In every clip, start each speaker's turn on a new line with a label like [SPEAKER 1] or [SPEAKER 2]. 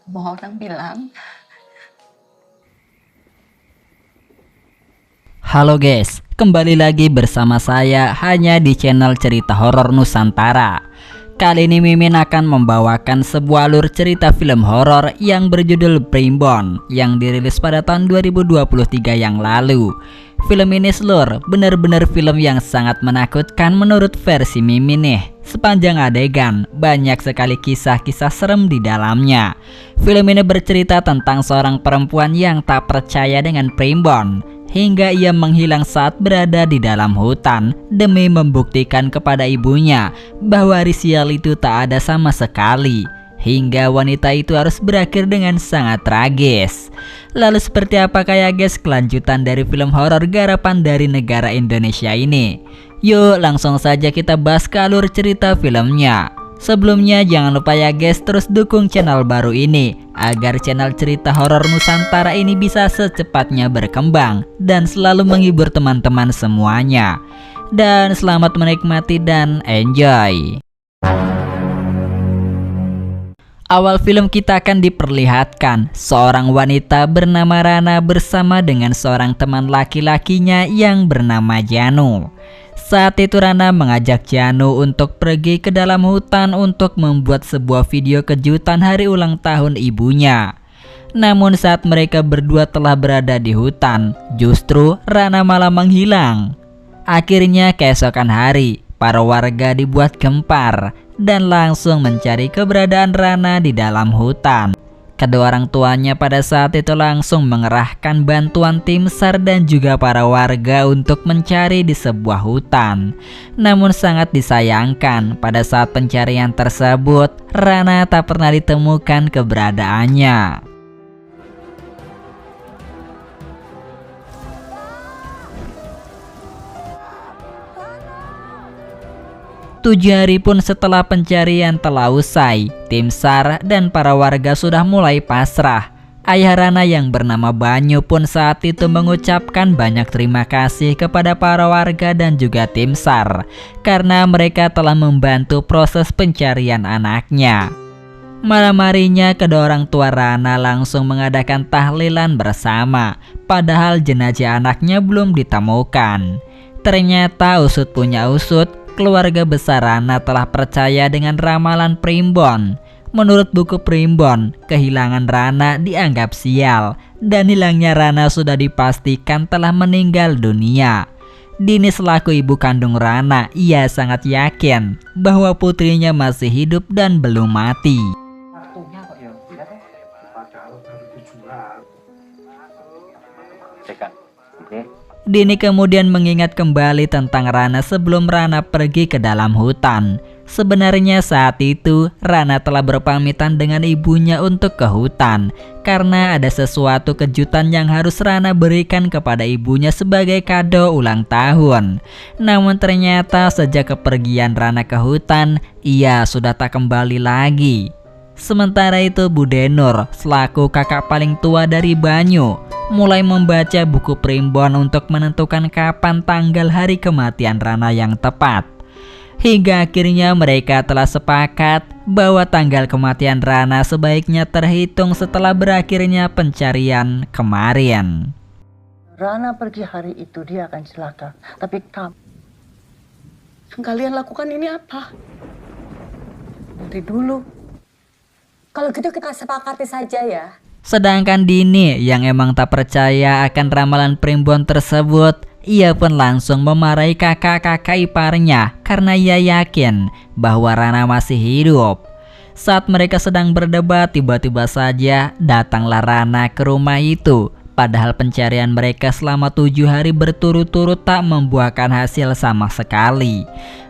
[SPEAKER 1] Semua orang bilang
[SPEAKER 2] Halo guys, kembali lagi bersama saya hanya di channel Cerita Horor Nusantara. Kali ini Mimin akan membawakan sebuah alur cerita film horor yang berjudul Primbon yang dirilis pada tahun 2023 yang lalu. Film ini seluruh benar-benar film yang sangat menakutkan menurut versi Mimin nih. Sepanjang adegan, banyak sekali kisah-kisah serem di dalamnya. Film ini bercerita tentang seorang perempuan yang tak percaya dengan Primbon hingga ia menghilang saat berada di dalam hutan demi membuktikan kepada ibunya bahwa ritual itu tak ada sama sekali, hingga wanita itu harus berakhir dengan sangat tragis. Lalu seperti apa ya guys kelanjutan dari film horor garapan dari negara Indonesia ini? Yuk langsung saja kita bahas ke alur cerita filmnya. Sebelumnya jangan lupa ya guys terus dukung channel baru ini agar channel Cerita Horor Nusantara ini bisa secepatnya berkembang dan selalu menghibur teman-teman semuanya. Dan selamat menikmati dan enjoy. Awal film kita akan diperlihatkan seorang wanita bernama Rana bersama dengan seorang teman laki-lakinya yang bernama Janu. Saat itu Rana mengajak Janu untuk pergi ke dalam hutan untuk membuat sebuah video kejutan hari ulang tahun ibunya. Namun saat mereka berdua telah berada di hutan, justru Rana malah menghilang. Akhirnya keesokan hari, para warga dibuat gempar dan langsung mencari keberadaan Rana di dalam hutan. Kedua orang tuanya pada saat itu langsung mengerahkan bantuan tim SAR dan juga para warga untuk mencari di sebuah hutan. Namun sangat disayangkan pada saat pencarian tersebut, Rana tak pernah ditemukan keberadaannya. 7 hari pun setelah pencarian telah usai, tim SAR dan para warga sudah mulai pasrah. Ayah Rana yang bernama Banyu pun saat itu mengucapkan banyak terima kasih kepada para warga dan juga tim SAR karena mereka telah membantu proses pencarian anaknya. Malam harinya kedua orang tua Rana langsung mengadakan tahlilan bersama, padahal jenazah anaknya belum ditemukan. Ternyata usut punya usut, keluarga besar Rana telah percaya dengan ramalan Primbon. Menurut buku Primbon, kehilangan Rana dianggap sial dan hilangnya Rana sudah dipastikan telah meninggal dunia. Dini selaku ibu kandung Rana, ia sangat yakin bahwa putrinya masih hidup dan belum mati.
[SPEAKER 1] waktunya kok ya.
[SPEAKER 2] Dini kemudian mengingat kembali tentang Rana sebelum Rana pergi ke dalam hutan. Sebenarnya saat itu Rana telah berpamitan dengan ibunya untuk ke hutan karena ada sesuatu kejutan yang harus Rana berikan kepada ibunya sebagai kado ulang tahun. Namun ternyata sejak kepergian Rana ke hutan, ia sudah tak kembali lagi. Sementara itu Bude Nur selaku kakak paling tua dari Banyu mulai membaca buku Primbon untuk menentukan kapan tanggal hari kematian Rana yang tepat. Hingga akhirnya mereka telah sepakat bahwa tanggal kematian Rana sebaiknya terhitung setelah berakhirnya pencarian kemarin.
[SPEAKER 1] Rana pergi hari itu dia akan celaka. Tapi kamu yang kalian lakukan ini apa? Dari dulu.
[SPEAKER 3] Kalau gitu kita sepakati saja ya.
[SPEAKER 2] Sedangkan Dini yang emang tak percaya akan ramalan Primbon tersebut, ia pun langsung memarahi kakak-kakak iparnya karena ia yakin bahwa Rana masih hidup. Saat mereka sedang berdebat, tiba-tiba saja datanglah Rana ke rumah itu. Padahal pencarian mereka selama 7 hari berturut-turut tak membuahkan hasil sama sekali.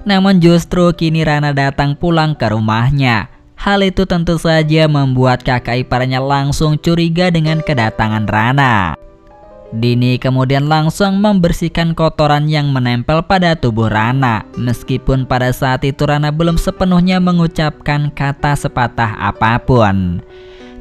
[SPEAKER 2] Namun justru kini Rana datang pulang ke rumahnya. Hal itu tentu saja membuat kakak iparnya langsung curiga dengan kedatangan Rana. Dini kemudian langsung membersihkan kotoran yang menempel pada tubuh Rana. Meskipun pada saat itu Rana belum sepenuhnya mengucapkan kata sepatah apapun.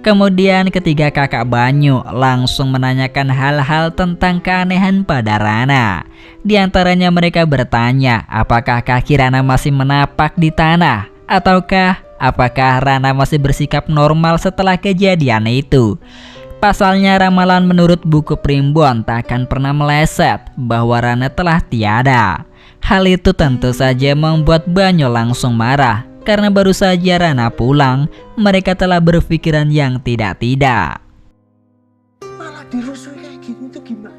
[SPEAKER 2] Kemudian ketiga kakak Banyu langsung menanyakan hal-hal tentang keanehan pada Rana. Di antaranya mereka bertanya apakah kaki Rana masih menapak di tanah ataukah apakah Rana masih bersikap normal setelah kejadian itu. Pasalnya ramalan menurut buku Primbon tak akan pernah meleset bahwa Rana telah tiada. Hal itu tentu saja membuat Banyo langsung marah. Karena baru saja Rana pulang, mereka telah berpikiran yang tidak-tidak.
[SPEAKER 1] Malah dirusui kayak gini tuh gimana?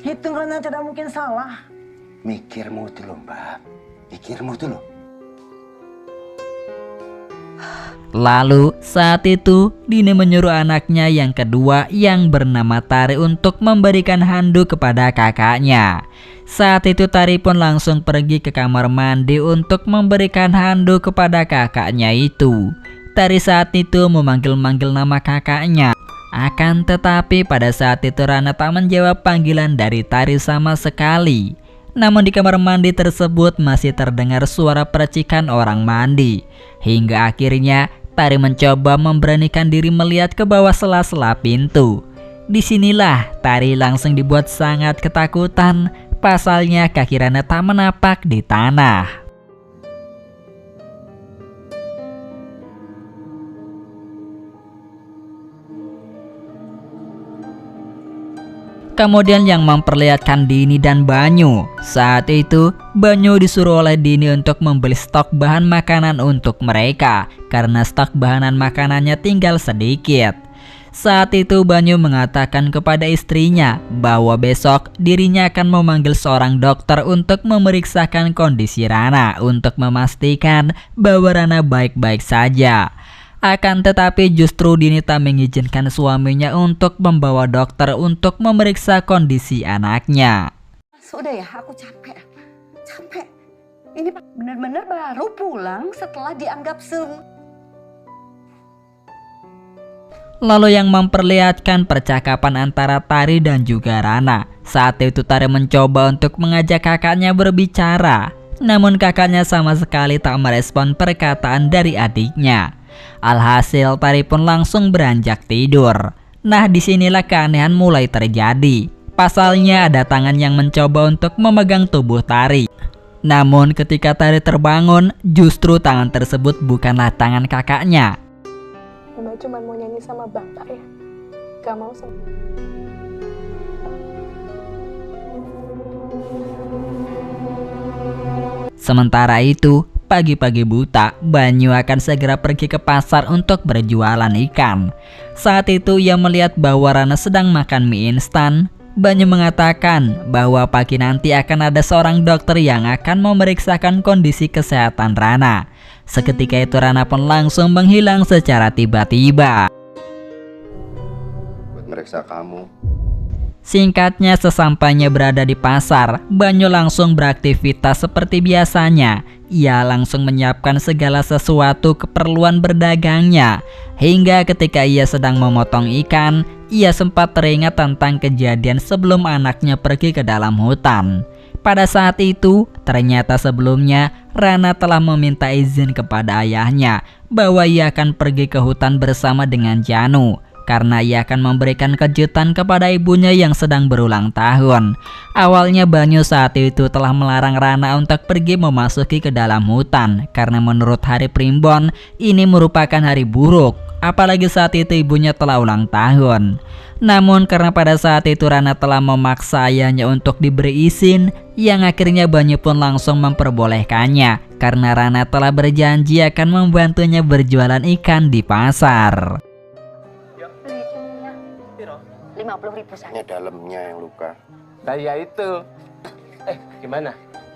[SPEAKER 1] Itu Rana tidak mungkin salah.
[SPEAKER 4] Mikirmu dulu, Mbak. Mikirmu dulu.
[SPEAKER 2] Lalu saat itu Dini menyuruh anaknya yang kedua yang bernama Tari untuk memberikan handuk kepada kakaknya. Saat itu Tari pun langsung pergi ke kamar mandi untuk memberikan handuk kepada kakaknya itu. Tari saat itu memanggil-manggil nama kakaknya. Akan tetapi pada saat itu Rana tak menjawab panggilan dari Tari sama sekali. Namun di kamar mandi tersebut masih terdengar suara percikan orang mandi. Hingga akhirnya Tari mencoba memberanikan diri melihat ke bawah sela-sela pintu. Disinilah Tari langsung dibuat sangat ketakutan. Pasalnya kaki Rana tak menapak di tanah. Kemudian yang memperlihatkan Dini dan Banyu. Saat itu Banyu disuruh oleh Dini untuk membeli stok bahan makanan untuk mereka karena stok bahan makanannya tinggal sedikit. Saat itu Banyu mengatakan kepada istrinya bahwa besok dirinya akan memanggil seorang dokter untuk memeriksakan kondisi Rana untuk memastikan bahwa Rana baik-baik saja. Akan tetapi justru Dini tak mengizinkan suaminya untuk membawa dokter untuk memeriksa kondisi anaknya.
[SPEAKER 3] Sudah ya, aku capek. Capek. Ini benar-benar baru pulang setelah dianggap
[SPEAKER 2] Lalu yang memperlihatkan percakapan antara Tari dan juga Rana. Saat itu Tari mencoba untuk mengajak kakaknya berbicara. Namun kakaknya sama sekali tak merespon perkataan dari adiknya. Alhasil Tari pun langsung beranjak tidur. Nah disinilah keanehan mulai terjadi. Pasalnya ada tangan yang mencoba untuk memegang tubuh Tari. Namun ketika Tari terbangun, justru tangan tersebut bukanlah tangan kakaknya.
[SPEAKER 5] Mbak cuma mau nyanyi sama bapak ya, gak mau sama...
[SPEAKER 2] Sementara itu, pagi-pagi buta, Banyu akan segera pergi ke pasar untuk berjualan ikan. Saat itu ia melihat bahwa Rana sedang makan mie instan. Banyu mengatakan bahwa pagi nanti akan ada seorang dokter yang akan memeriksakan kondisi kesehatan Rana. Seketika itu Rana pun langsung menghilang secara tiba-tiba.
[SPEAKER 4] Buat meriksa kamu.
[SPEAKER 2] Singkatnya sesampainya berada di pasar, Banyu langsung beraktivitas seperti biasanya. Ia langsung menyiapkan segala sesuatu keperluan berdagangnya. Hingga ketika ia sedang memotong ikan, ia sempat teringat tentang kejadian sebelum anaknya pergi ke dalam hutan. Pada saat itu, ternyata sebelumnya Rana telah meminta izin kepada ayahnya bahwa ia akan pergi ke hutan bersama dengan Janu karena ia akan memberikan kejutan kepada ibunya yang sedang berulang tahun. Awalnya Banyu saat itu telah melarang Rana untuk pergi memasuki ke dalam hutan karena menurut hari Primbon ini merupakan hari buruk, apalagi saat itu ibunya telah ulang tahun. Namun karena pada saat itu Rana telah memaksa ayahnya untuk diberi izin, yang akhirnya Banyu pun langsung memperbolehkannya karena Rana telah berjanji akan membantunya berjualan ikan di pasar.
[SPEAKER 3] 50.000 saja.
[SPEAKER 4] Ini dalamnya yang luka.
[SPEAKER 6] Nah ya itu. Gimana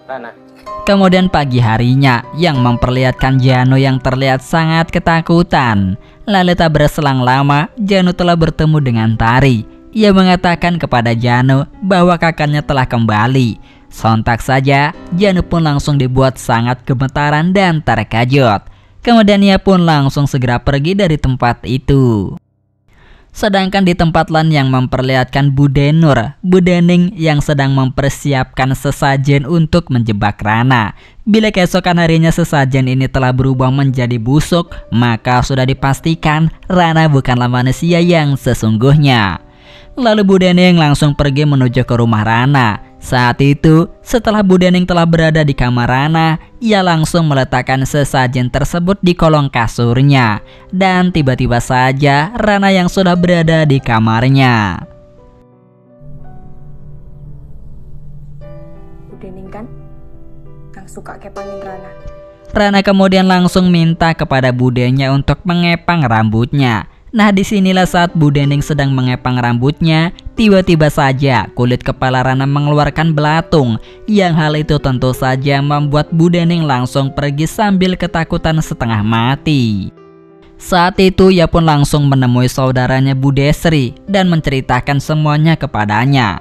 [SPEAKER 6] Rana?
[SPEAKER 2] Kemudian pagi harinya yang memperlihatkan Janu yang terlihat sangat ketakutan. Lalu tak berselang lama Janu telah bertemu dengan Tari. Ia mengatakan kepada Janu bahwa kakaknya telah kembali. Sontak saja Janu pun langsung dibuat sangat gemetaran dan terkejut. Kemudian ia pun langsung segera pergi dari tempat itu. Sedangkan di tempat lain yang memperlihatkan Budenur, Budening yang sedang mempersiapkan sesajen untuk menjebak Rana. Bila keesokan harinya sesajen ini telah berubah menjadi busuk, maka sudah dipastikan Rana bukanlah manusia yang sesungguhnya. Lalu Budening langsung pergi menuju ke rumah Rana. Saat itu, setelah Bu Dening telah berada di kamar Rana, ia langsung meletakkan sesajen tersebut di kolong kasurnya. Dan tiba-tiba saja Rana yang sudah berada di kamarnya.
[SPEAKER 5] Bu Dening kan yang suka kepangin Rana.
[SPEAKER 2] Rana kemudian langsung minta kepada budenya untuk mengepang rambutnya. Nah, disinilah saat Bu Dening sedang mengepang rambutnya, tiba-tiba saja kulit kepala Rana mengeluarkan belatung. Yang hal itu tentu saja membuat Bu Dening langsung pergi sambil ketakutan setengah mati. Saat itu ia pun langsung menemui saudaranya Bu Desri dan menceritakan semuanya kepadanya.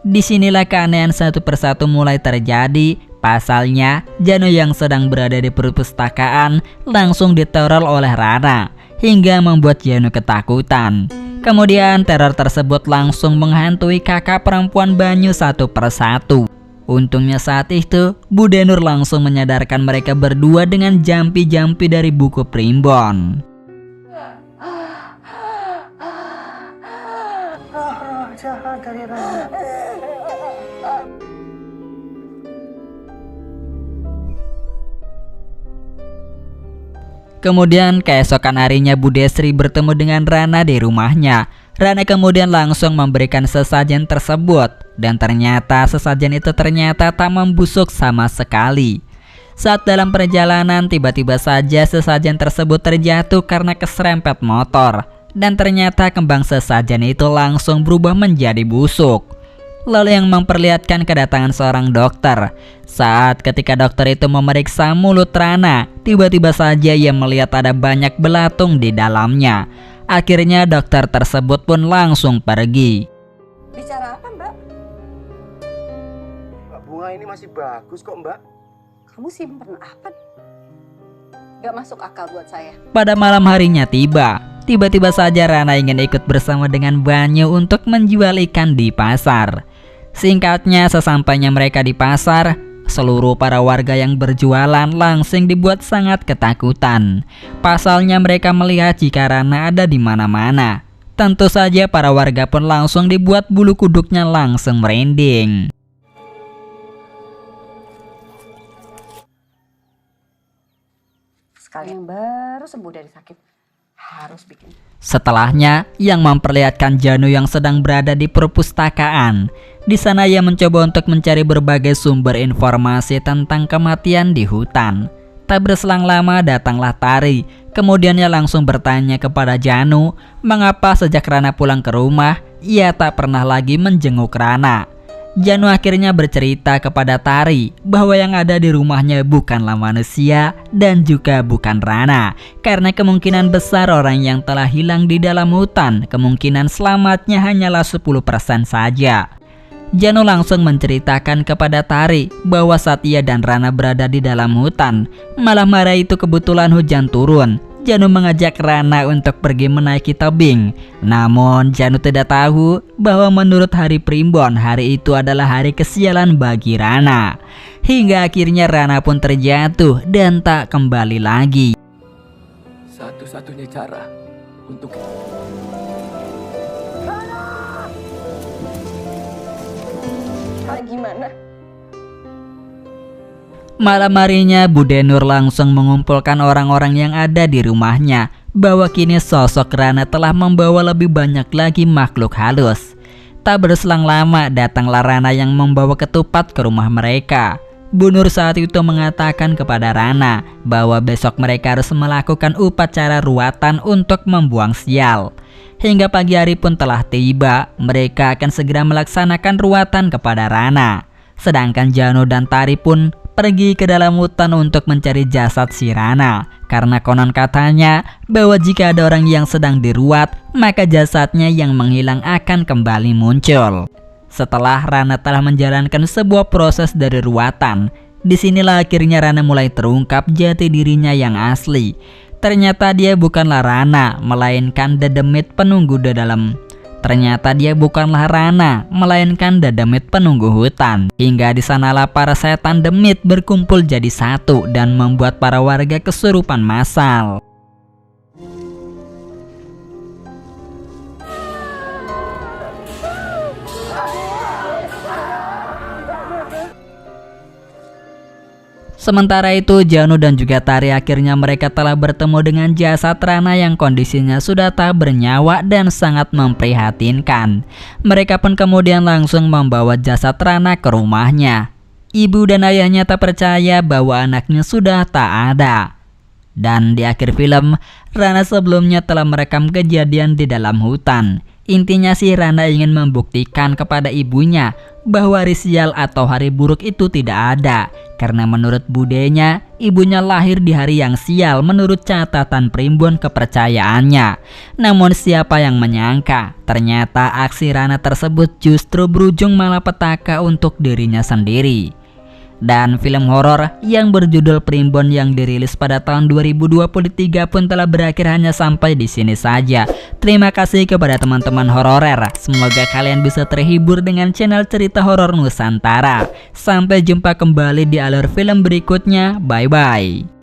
[SPEAKER 2] Disinilah keanehan satu persatu mulai terjadi. Pasalnya, Janu yang sedang berada di perpustakaan langsung diteror oleh Rana hingga membuat Janu ketakutan. Kemudian teror tersebut langsung menghantui kakak perempuan Banyu satu persatu. Untungnya saat itu, Bu Denur langsung menyadarkan mereka berdua dengan jampi-jampi dari buku primbon.
[SPEAKER 1] Roh jahat dari Rana.
[SPEAKER 2] Kemudian keesokan harinya Bu Desri bertemu dengan Rana di rumahnya. Rana kemudian langsung memberikan sesajen tersebut. Dan ternyata sesajen itu ternyata tak membusuk sama sekali. Saat dalam perjalanan tiba-tiba saja sesajen tersebut terjatuh karena keserempet motor. Dan ternyata kembang sesajen itu langsung berubah menjadi busuk. Lalu yang memperlihatkan kedatangan seorang dokter. Saat ketika dokter itu memeriksa mulut Rana, tiba-tiba saja ia melihat ada banyak belatung di dalamnya. Akhirnya dokter tersebut pun langsung pergi.
[SPEAKER 3] Bicara apa, Mbak?
[SPEAKER 6] Mbak, bunga ini masih bagus kok, Mbak.
[SPEAKER 3] Kamu simpen apa? Gak masuk akal buat saya.
[SPEAKER 2] Pada malam harinya tiba-tiba saja Rana ingin ikut bersama dengan Banyu untuk menjual ikan di pasar. Singkatnya, sesampainya mereka di pasar, seluruh para warga yang berjualan langsung dibuat sangat ketakutan. Pasalnya mereka melihat jika Rana ada di mana-mana. Tentu saja para warga pun langsung dibuat bulu kuduknya langsung merinding.
[SPEAKER 3] Sekali yang baru sembuh dari sakit, harus bikin.
[SPEAKER 2] Setelahnya, yang memperlihatkan Janu yang sedang berada di perpustakaan. Di sana ia mencoba untuk mencari berbagai sumber informasi tentang kematian di hutan. Tak berselang lama datanglah Tari. Kemudian ia langsung bertanya kepada Janu, mengapa sejak Rana pulang ke rumah, ia tak pernah lagi menjenguk Rana. Janu akhirnya bercerita kepada Tari bahwa yang ada di rumahnya bukanlah manusia dan juga bukan Rana. Karena kemungkinan besar orang yang telah hilang di dalam hutan, kemungkinan selamatnya hanyalah 10% saja. Janu langsung menceritakan kepada Tari bahwa saat ia dan Rana berada di dalam hutan, malam hari itu kebetulan hujan turun. Janu mengajak Rana untuk pergi menaiki tebing. Namun Janu tidak tahu bahwa menurut hari primbon, hari itu adalah hari kesialan bagi Rana. Hingga akhirnya Rana pun terjatuh dan tak kembali lagi.
[SPEAKER 6] Satu-satunya cara untuk...
[SPEAKER 5] Gimana?
[SPEAKER 2] Malam harinya Bu Denur langsung mengumpulkan orang-orang yang ada di rumahnya bahwa kini sosok Rana telah membawa lebih banyak lagi makhluk halus. Tak berselang lama datanglah Rana yang membawa ketupat ke rumah mereka. Bu Nur saat itu mengatakan kepada Rana bahwa besok mereka harus melakukan upacara ruatan untuk membuang sial. Hingga pagi hari pun telah tiba, mereka akan segera melaksanakan ruatan kepada Rana. Sedangkan Janu dan Tari pun pergi ke dalam hutan untuk mencari jasad si Rana. Karena konon katanya bahwa jika ada orang yang sedang diruat, maka jasadnya yang menghilang akan kembali muncul. Setelah Rana telah menjalankan sebuah proses dari ruatan, disinilah akhirnya Rana mulai terungkap jati dirinya yang asli. Ternyata dia bukanlah Rana, melainkan Dedemit penunggu di dalam. Ternyata dia bukanlah Rana, melainkan Dedemit penunggu hutan. Hingga di sanalah para setan demit berkumpul jadi satu dan membuat para warga kesurupan massal. Sementara itu, Janu dan juga Tari akhirnya mereka telah bertemu dengan jasad Rana yang kondisinya sudah tak bernyawa dan sangat memprihatinkan. Mereka pun kemudian langsung membawa jasad Rana ke rumahnya. Ibu dan ayahnya tak percaya bahwa anaknya sudah tak ada. Dan di akhir film, Rana sebelumnya telah merekam kejadian di dalam hutan. Intinya sih Rana ingin membuktikan kepada ibunya bahwa hari sial atau hari buruk itu tidak ada. Karena menurut budenya, ibunya lahir di hari yang sial menurut catatan primbon kepercayaannya. Namun siapa yang menyangka, ternyata aksi Rana tersebut justru berujung malapetaka untuk dirinya sendiri. Dan film horor yang berjudul Primbon yang dirilis pada tahun 2023 pun telah berakhir hanya sampai di sini saja. Terima kasih kepada teman-teman hororer. Semoga kalian bisa terhibur dengan channel Cerita Horor Nusantara. Sampai jumpa kembali di alur film berikutnya. Bye bye.